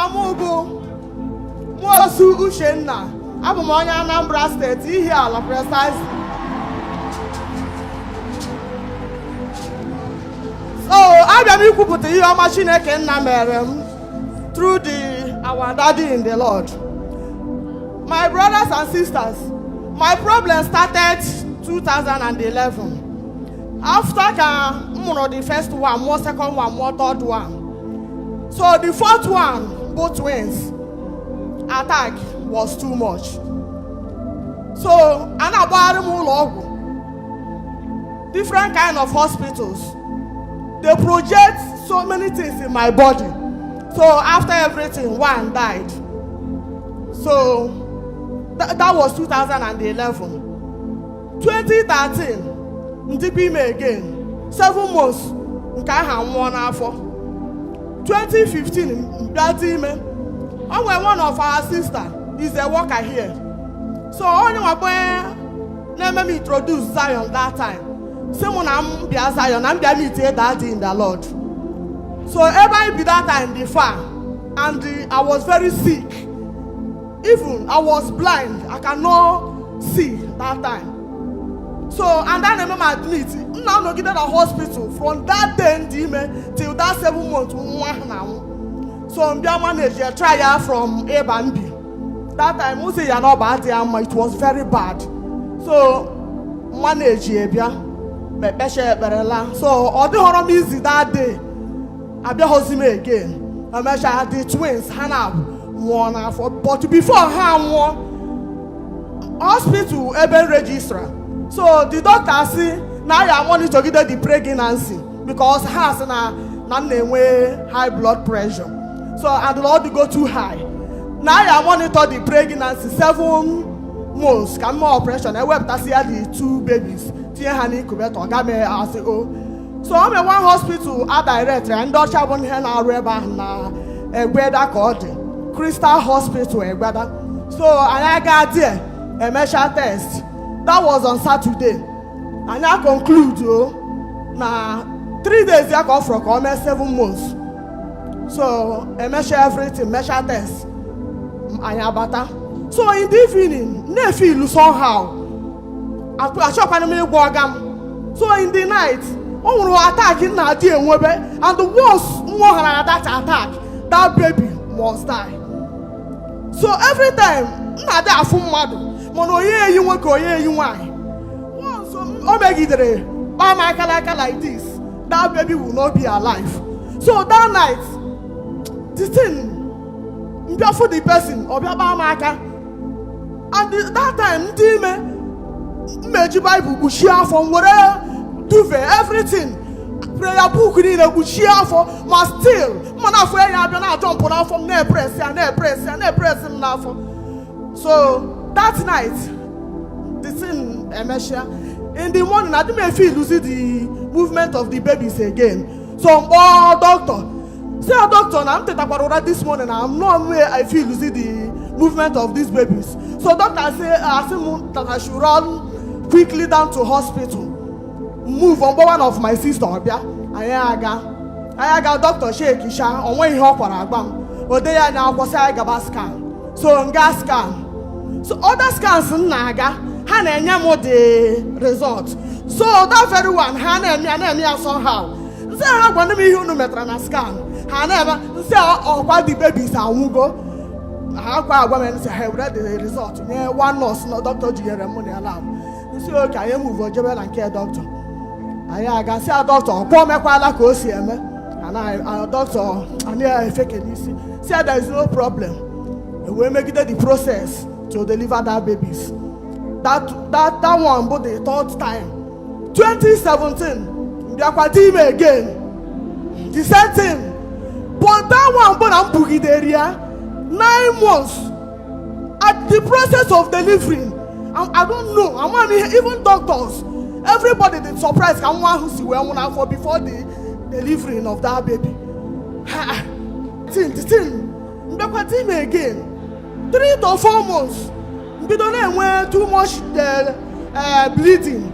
Afamubu Mosu Ushenna Abumonya Anambra State ihe ala precise. So abịa m ikwupụta ihe ọma Chineke nna mere m through our daddy in the Lord. My brothers and sisters, my problem started 2011. After the first one, more second one, more third one. So the fourth one, both twins, attack was too much. So different kind of hospitals, they project so many things in my body. So after everything, one died. So that was 2011. 2013, Ndipi me again. 7 months, nke aha nwa n'afọ. 2015, Mbiatime. One of our sister is a worker here. So only one boy let me introduce Zion that time. Someone I'm Bia Zion, I'm Bia meet daddy in the Lord. So everybody be that time the far, and I was very sick. Even I was blind, I cannot see that time. So and then I remember admit, now no get to the hospital from that day till that 7 months. So I'm manage a trial from A and B. That time we say you're not bad, it was very bad. So manage so all the horror easy that day. I be husband again. I measure the twins Hannah one for but before her one hospital even registrar. So the doctor say now you want to get the pregnancy because has na high blood pressure. So and the Lord go too high. Now you monitor the pregnancy 7 months. Can more operation. I went to see the 2 babies. Tia honey kubeto game as oh. So I'm in one hospital at director and Dr. Bonhena Reba na Egbeda called Crystal Hospital Egbeda. So I got there a measure test. That was on Saturday. And I conclude na 3 days I got for almost 7 months. So I measure everything, measure test. So in the evening, I feel somehow. I shop and me wagam. So in the night, attacking and the worst more than that attack, that baby must die. So every time, I die from mother. Mono ye you work or ye you why. Once Omegidre, by my calaka like this, that baby will not be alive. So that night, the thing for the person or Maka, and that time, Major Bible would share from whatever duvet, everything. Prayer book in a would share for must still. Manafre, I've been out jump on from near press and near press and near press and laugh. So that night, the thing, Emesha, in the morning, I didn't feel to see the movement of the babies again. So, doctor, say, doctor, I'm taking about this morning. I'm not where I feel to see the movement of these babies. So, doctor say, that I should run quickly down to hospital. Move on one of my sister. I got Dr. Sheikh Isha on when he hop on Agbam. But they are now was I got scan. So gas scan. So other scans in Naga, Hannah and Yamo the result. So that very one, Hannah and somehow. Say I want to be human scan. Hannah say what the babies are won't go. How quite a woman say I read the result. Yeah, one nurse, no Dr. Money alarm. You say okay, I move on Jebel and care doctor. I can see a doctor, poor Mekwala Kosi, and I doctor, and I fake it. Say there is no problem. We make it the process to deliver that babies. That one, but the third time, 2017, they are team again. The same thing, but that one, but I'm booking the area 9 months at the process of delivering. I don't know. I mean, even doctors. Everybody did surprise and one who see where one for before the delivering of that baby. The thing, again, 3 to 4 months. We don't know when too much bleeding.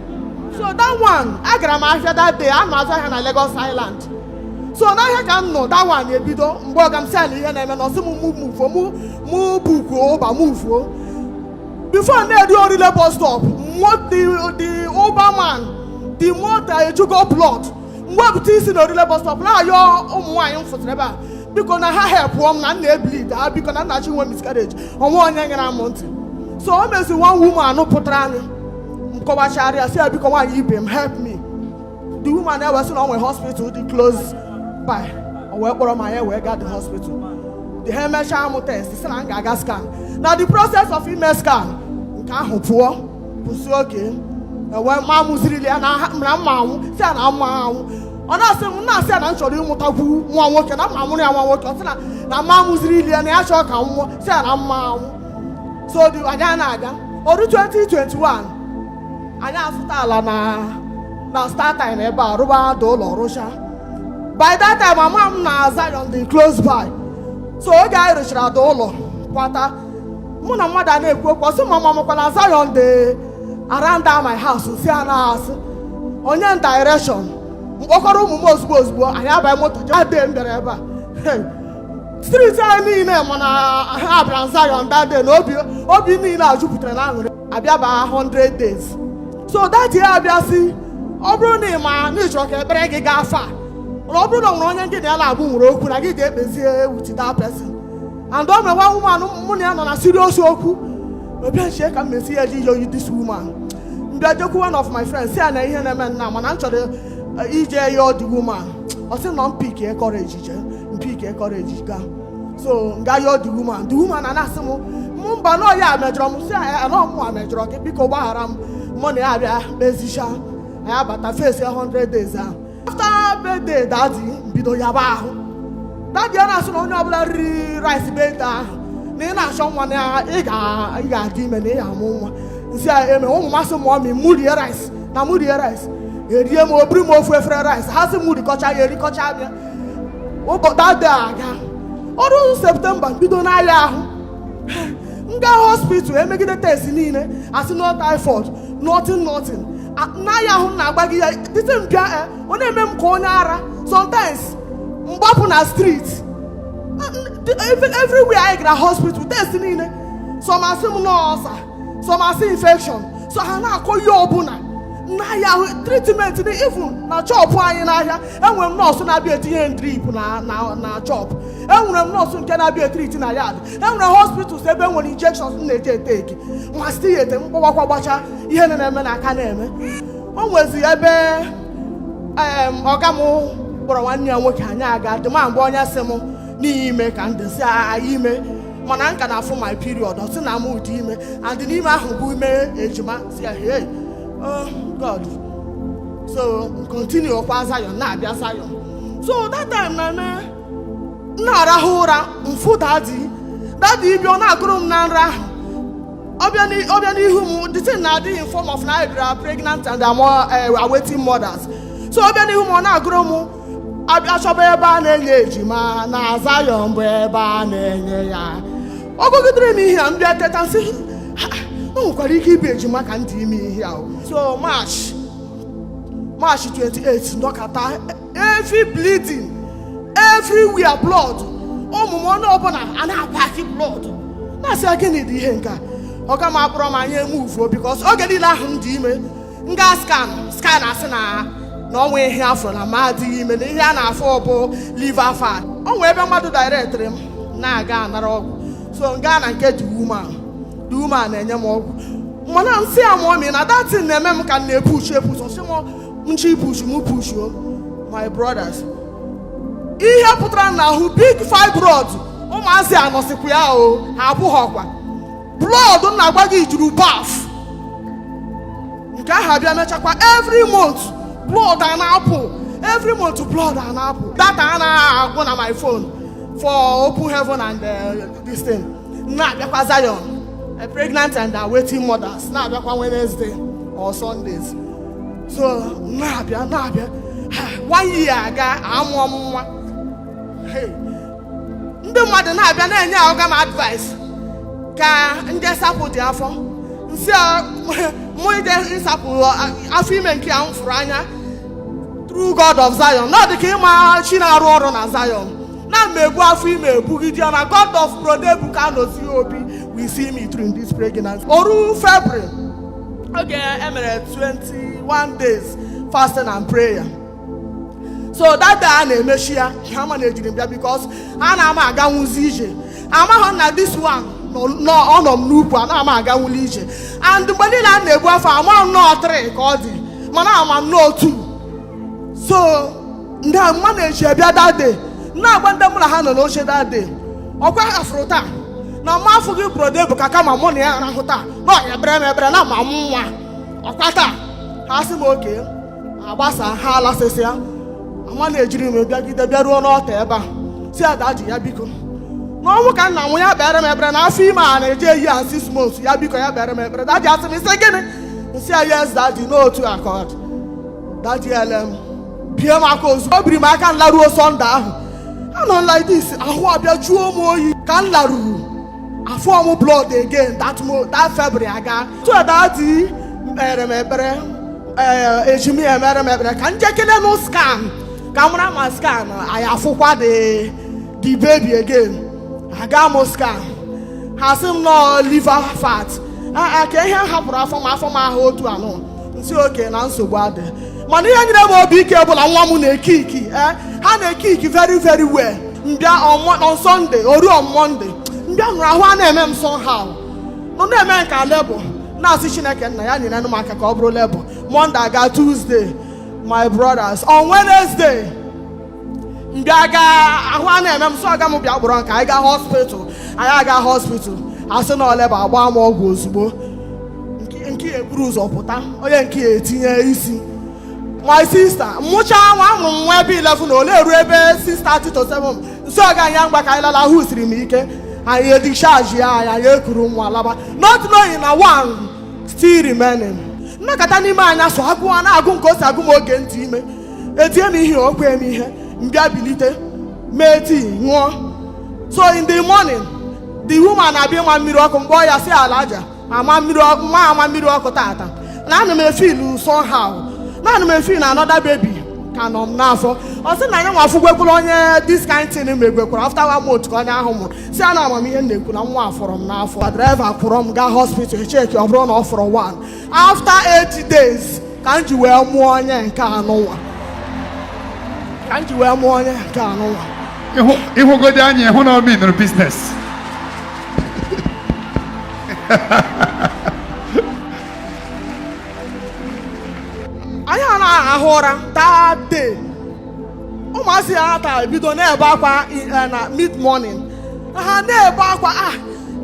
So that one, I got my that day, I'm not in Lagos Island. So n'ahịa ka m nọ that one ebido mgbe ọga m si na ihe na-eme na ọsị mụ bukuo ụba muvuo before na-eri orile bus stop the Uberman the motor ejugo blood mgbe bute isi na orile bus stop na-ayọ ụmụ nwaanyị m fụtara ebe a biko na ha helpụọ m na m na-ebilid ha biko na nnachi nwe miscarriage onwe onye nyere m ntị. So o mezi one woman pụtara anyị m kọwachara ya si ya biko nwaanyị ibe m help me. The woman ewe sị na o nwere hospital dị close by o wee kpọrọ ma ya wee gaa the hospital. The ha emechaa m test si na m ga-aga scan na the process of ime scan nke ahụ pụọ pụsi oke ewe ma mụzirili ya na mma anwụ si ya na mma anwụ ọ na-asị m na-asị ya na m chọrọ ịmụtakwu nwa nwoke na mma mụrụ ya nwa nwoke ọ sị na mma mụzirili ya na ya chọọ ka nwụọ si ya na mma anwụ. So anyị na-aga oru 2021 anyị azụta ala na StarTime ebe a rụba ada ụlọ rụcha. By that time mama m na Zion dị close by. So oge anyị rụchara ada ụlọ kwata mụ na mmadụ a na-ekwu okwu ọsị mama m na Zion dị around my house si a na-asị onye direction mkpọkọrọ ụmụ m ozugbo anyị abaghị moto jade m bịara ebe a street anyị niile mana ha abịara Zion that day na obi niile a jupụtara na aṅụrị abịaba 100 days. So that year abịa si ọ bụrụ na ịma na ịchọrọ ka ekpere gị gaa fa na ọ bụrụ na nwere onye gị na ya na-abụ nwere okwu na gị ga-ekpezie with that person and o mewa woman mụ na ya nọ na serious okwu ọbịa nchie ka m mesi ya ji yoyi this woman mbịa jekwu one of my friends si ya na ihe na-eme nna mana m chọrọ ije yọọ the woman ọ sị na mpik encourage ga so nga yọọ the woman a na-asị m mba na ya mejọrọ m si ya na ọmụ a mejọrọ gị biko gbaghara m mụ na ya abịa mezicha anyị abata face 100 days ahụ. After birthday daddy bido yaba ahụ daddy a na-asị na onye ọbụla riri rice birthday ahụ na ị na-achọ nwa na ị ga-adị ime na ị ga-amụ nwa nsị a eme ụmụ masị mụọmi mụ rie rice erie m obiri m ofu efere rice ha sị m rikọcha ya erikọcha bịa ụbọchị aga ọrụ Septemba bido n'ahịa ahụ m gaa hospital emegide test niile asị no typhoid nothing n'ahịa ahụ na-agba gị ya dịte mbịa ọ na-eme m ka onye ara sometimes mgbapụ na street everywhere anyị gara hospital test niile some asị m nọọsa some asị infection so ha na-akọ ihe ọbụla n'ahịa ahụ treatment dị even na chọpụ anyị n'ahịa enwere m nọọsụ na-abịa etinye drip na chọpụ enwere m nọọsụ nke na-abịa etriti na yard enwere hospitals ebe enwere injections na-eji eteki ma site ya ete mgbawakwa gbacha ihe na-eme na aka na-eme. O nwezi ebe ọga m kpọrọ nwanne ya nwoke anyị aga dị ma mgbe onye sị m n'ime ka ndị si ime mana nka na-afụ my period ọ sị na m ụdị ime and n'ime ahụ bụ ime ejima si ya hey oh God. So continue kwa Zion na-abịa Zion. So that time na-arahụ ụra mfụ dadi ibi ọ na-agụrụ m na nra ahụ ọbịa n'ihu m the thing na-adịghị in form of na I are pregnant and awaiting mothers. So ọbịa n'ihu m ọ na-agụrụ m abịa chọba ebe a na-enye ejima na Zion bụ ebe a na-enye ya ọ gụgidere m ihe a mbịa teta nsị o nwekwara ike ibe ejima ka ndị ime ihe ahụ. So March 28 ndọkata every bleeding everywhere blood ụmụ m ọnụ ọbụla a na-apaki blood na-asị gịnị dị ihe nke ọ ga m akpọrọ m anya emuvuo because oge niile ahụ m dị ime nga scan asị na ọnwa ihe afọ na ma adịghị ime na ihe a na-afọ bụ liver fat. O nwee ebe mmadụ directịrị m na-aga anara ọgwụ so nga na nke the woman na-enye m ọgwụ mana nsị ya mụọ na datin na-eme m ka m na-epush ọsị m nchi push my brothers ihe pụtara na ahụ big fibroid ụmụazị anọsịkwa ya ha abụghị ọkwa blood na-agba gị juru baf nke ahụ abịa mechakwa every month blood a na-apụ data a na-agwụ na my phone for open heaven and this thing na-abịakwa Zion pregnant and awaiting mothers na-abịakwa Wednesday or Sundays. So na-abịa 1 year aga amụọ m nwa ndị mmadụ na-abịa na-enye ọga m advice ka ndị sapụ dị afọ nsị mụ ide nsapụ afọ ime nke ya m fụrụ anya true God of Zion. Not the king China Roro na Zion. Now me go afi me bugidiana. God of Brother Ebuka Obi, we see me through in this pregnancy. Oru February. Okay, Emirates 21 days fasting and prayer. So that day I name share how manage him because ana ma aga nwuzije. Ama na this one no onom nupu ana ma aga nwulije. And when I na-ebu afa ama no 3 ka ọ dị. Mana ama no 2. So nda manage bia that day. Na agba ndem na ha no no she that day. Okwa afrota. Na ma afugi Brother Ebuka kama money ya na huta. No ebre na ma nwa. Okpata. Ha si m okay. Agbasa ha la sesia. Ama na ejiri m bịagide bịaruo n'ọta ebe a si adaji ya biko n'ọnwụ ka nna nwa ya bịara m ebere na afọ ime a na-eje eyi a 6 months ya biko ya bịara m ebere daji asị m isi gịnị nsị ya yes daji n'otu akọd daji elem bie m aka ozugbo o biri m aka nlaruo sọnde ahụ anọ like this ahụ abịa juo m oyi ka m laruru afọ m blood again that February aga so daji mere m ebere ejimi emere m ebere ka njekele no scan camera ma scan I afụkwa the baby again aga mo scan has him no liver fat ka ihe hapụrụ afọ m ahụ otu anọ nsi oke na nsogbu adị mana ihe nyere m obi ike bụla nwa m na-ekiki ha na-ekiki very very well mbịa on Sunday oru on Monday mbịa nụrụ ahụ a na-eme m somehow nọ na-eme nka level na-asị Chineke nna ya nyere m aka ka ọ bụrụ level Monday aga Tuesday my brothers on Wednesday mbịa ga ahụ a na-eme m so aga m bịa kpọrọ nka anyị ga hospital anyị aga hospital asị na oleba agba m ọgwụ ozugbo nke eburu ụzọ pụta onye nke etinye isi my sister mụcha nwa amụrụ nwa ebe 11 na ole ruo ebe 6:30 to 7 nso ga anyị mgba ka anyị lala ahụ siri m ike anyị edicharge ya anyị ekuru nwa laba not knowing na one still remaining nnakọta n'ime anya so agụọ na-agụ nke o si agụ m oge ntị ime etie m ihe okwe m ihe mbịa bilite mee tii ṅụọ so in the morning the woman abịa ma mmiri ọkụ mgbe ọ ya si ala aja ama mmiri ọkụ tata na ana m efil somehow na ana m efil na another baby ka nọ m n'afọ ọ sị na ya nwa afụgwekwara onye this kind thing megwekwara after 1 month ka onye ahụ mụrụ si a na amamihe na-ekwu na nwa afọrọ m n'afọ driver kwụrọ m gaa hospital cheki ọ bụrụ na ọ fọrọ 1 after 80 days ka m ji wee mụọ onye nke anụnwa ịhụgodi anya ịhụ na omi nụrụ business anyị a na-ahụ ụra that day ụmụazị ya taa ebido na-ebe akwa na mid morning ha na-ebe akwa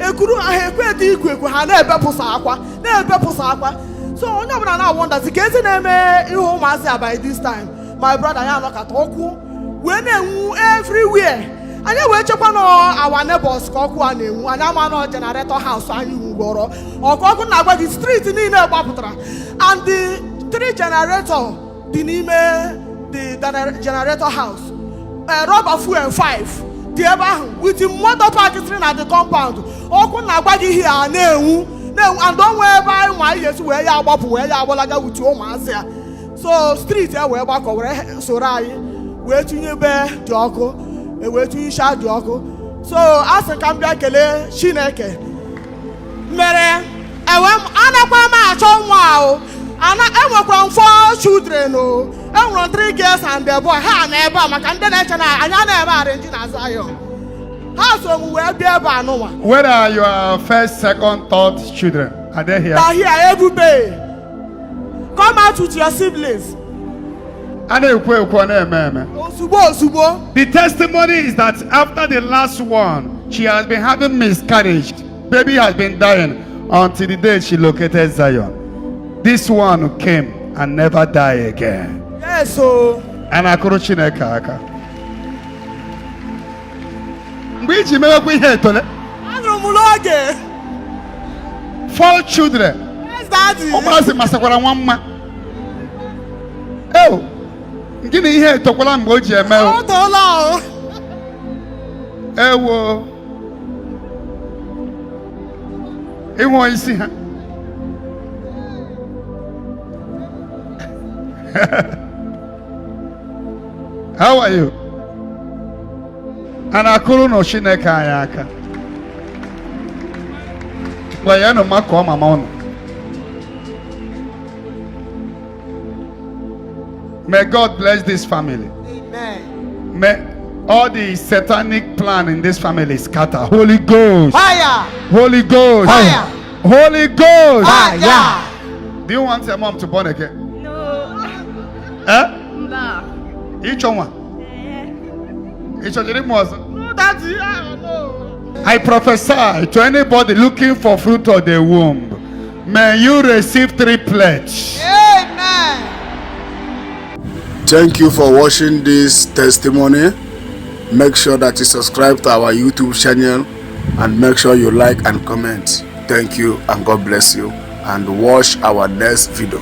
ekuru ha ekwedị ikwu ha na-ebepụsa akwa so onye ọbụla na-awọndazi ka ezi na-eme ihe ụmụazị a by this time my brother ya anọkata ọkụ wee na-enwu everywhere anyị wee chekwa na our neighbors ka ọkụ a na-enwu anyị ama na generator house anyị wugoro ọkụ na-agwa gị street niile gbapụtara and the 3 generator dị n'ime the generator house rubber fuel 5 dị ebe ahụ with motor park sitting na the compound ọkụ na-agwa gị ihe a na-enwu and onwe ebe anyị nwa ihe esi wee ya agbapụ wee ya agbalaga with ụmụazị ya so street wee gbakọ were soro anyị wee tinyebe dị ọkụ wee tinyecha dị ọkụ so asị ka m bịa kelee Chineke mere anakwa m achọ nwa ahụ enwekwara m 4 children enwere 3 girls and a boy ha na ebe a maka ndị na-eche na anya na-ebe arịnji na Zion ha so m wee bịa ebe anụnwa. Where are your first, second, third children? Are they here? They are here every day. Come out with your siblings. The testimony is that after the last one, she has been having miscarriage. Baby has been dying until the day she located Zion. This one came and never died again. Yes, so. And I couldn't see aka. Which 4 children. Yes, Daddy. Oh, gịnị ihe tokwala mgbe o ji eme o? Ọ tọọla o. Ewo. Ịhụ isi ha. How are you? Anakuru no Shineka Ayaka. Wayano Mako Mamon. May God bless this family. Amen. May all the satanic plan in this family scatter. Holy Ghost. Fire. Holy Ghost. Fire. Holy Ghost. Fire. Do you want your mom to born again? No. Eh? Each one. Each of them was. No, Daddy, I don't know. I prophesy to anybody looking for fruit of the womb. May you receive triplets. Amen. Thank you for watching this testimony. Make sure that you subscribe to our YouTube channel and make sure you like and comment. Thank you and God bless you, and watch our next video.